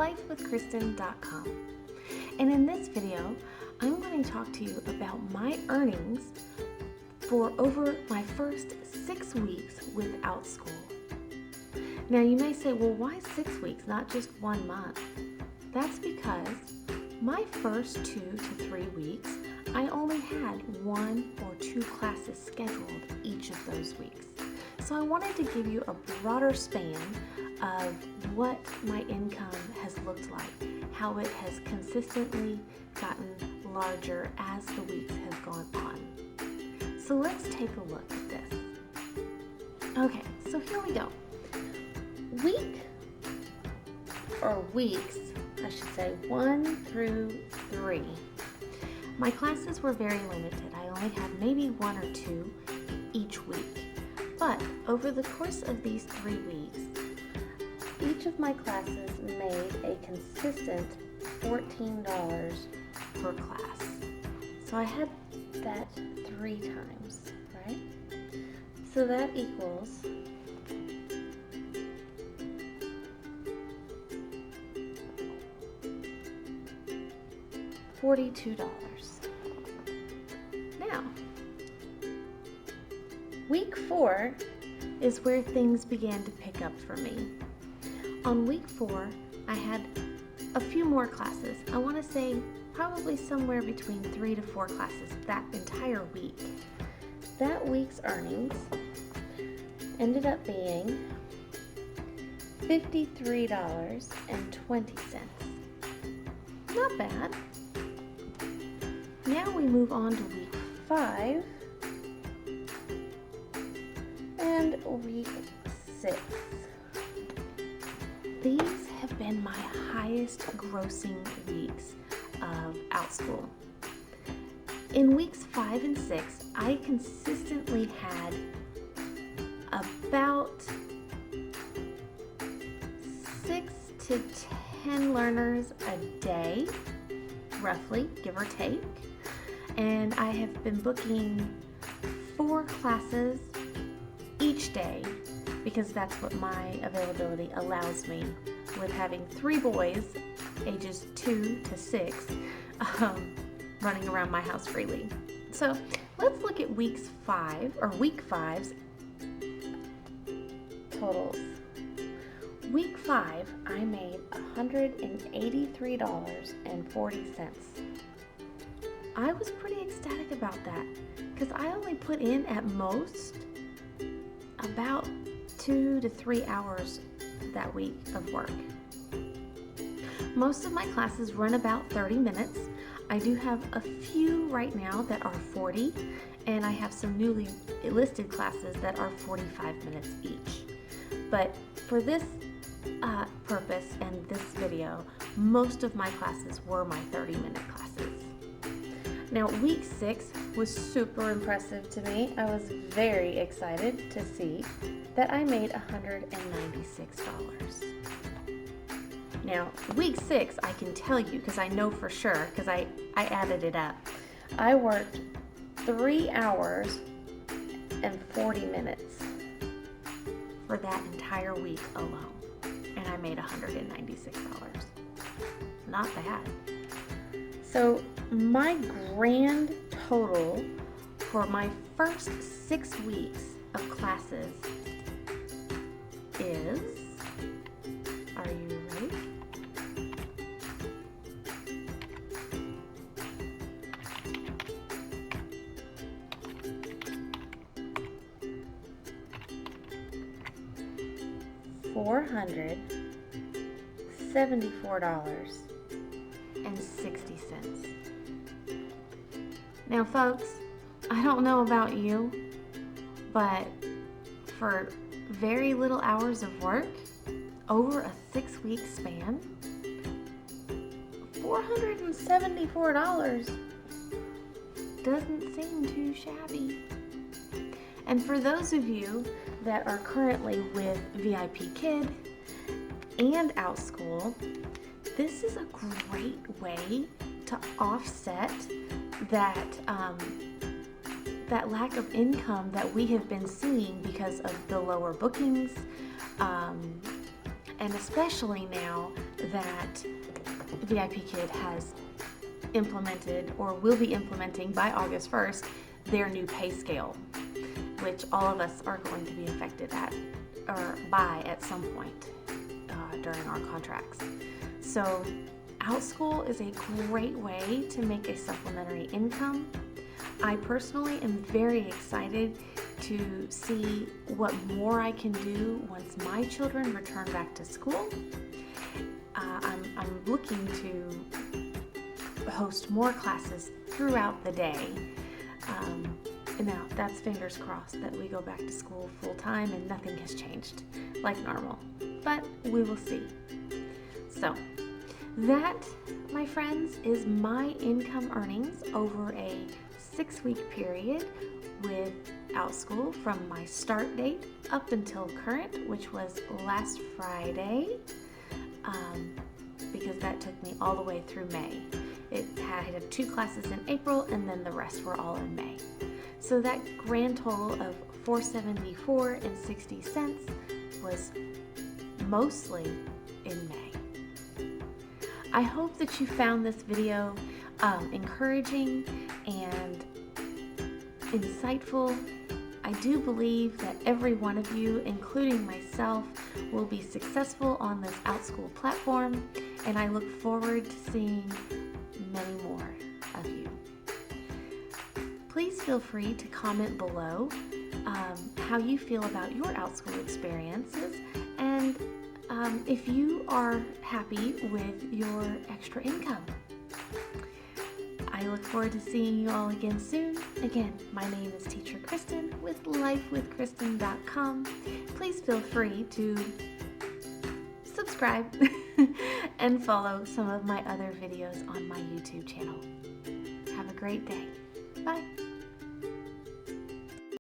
lifewithkristen.com. And in this video, I'm going to talk to you about my earnings for over my first 6 weeks with Outschool. Now you may say, well, why 6 weeks, not just 1 month? That's because my first 2 to 3 weeks, I only had 1 or 2 classes scheduled each of those weeks. So I wanted to give you a broader span of what my income has looked like, how it has consistently gotten larger as the weeks have gone on. So let's take a look at this. Okay, so here we go. Weeks, I should say 1 through 3. My classes were very limited. I only had maybe 1 or 2 each week. But over the course of these 3 weeks, each of my classes made a consistent $14 per class. So I had that 3 times, right? So that equals $42. Now, week 4 is where things began to pick up for me. On week 4, I had a few more classes. I want to say probably somewhere between 3 to 4 classes that entire week. That week's earnings ended up being $53.20. Not bad. Now we move on to week 5 and week 6. These have been my highest grossing weeks of Outschool. In weeks 5 and 6, I consistently had about 6 to 10 learners a day, roughly, give or take. And I have been booking 4 classes each day because that's what my availability allows me, with having 3 boys, ages 2 to 6, running around my house freely. So let's look at week 5's totals. Week 5, I made $183.40. I was pretty ecstatic about that because I only put in at most about 2 to 3 hours that week of work. Most of my classes run about 30 minutes. I do have a few right now that are 40, and I have some newly listed classes that are 45 minutes each. But for this purpose and this video, most of my classes were my 30-minute classes. Now, week 6 was super impressive to me. I was very excited to see that I made $196. Now, week 6, I can tell you, because I know for sure, because I added it up. I worked 3 hours and 40 minutes for that entire week alone, and I made $196. Not bad. So my grand total for my first 6 weeks of classes is, are you ready? $474.60. Now, folks, I don't know about you, but for very little hours of work over a 6-week span, $474 doesn't seem too shabby. And for those of you that are currently with VIP Kid and Outschool, this is a great way to offset that that lack of income that we have been seeing because of the lower bookings, and especially now that VIP Kid has implemented or will be implementing by August 1st their new pay scale, which all of us are going to be affected by at some point during our contracts. So Outschool is a great way to make a supplementary income. I personally am very excited to see what more I can do once my children return back to school. I'm looking to host more classes throughout the day. Now, that's fingers crossed that we go back to school full time and nothing has changed like normal, but we will see. So that, my friends, is my income earnings over a 6-week period with Outschool from my start date up until current, which was last Friday, because that took me all the way through May. I had 2 classes in April and then the rest were all in May. So that grand total of $474.60 was mostly in May. I hope that you found this video encouraging and insightful. I do believe that every one of you, including myself, will be successful on this Outschool platform, and I look forward to seeing many more of you. Please feel free to comment below how you feel about your Outschool experiences, and if you are happy with your extra income. I look forward to seeing you all again soon. Again, my name is Teacher Kristen with lifewithkristen.com. Please feel free to subscribe and follow some of my other videos on my YouTube channel. Have a great day. Bye.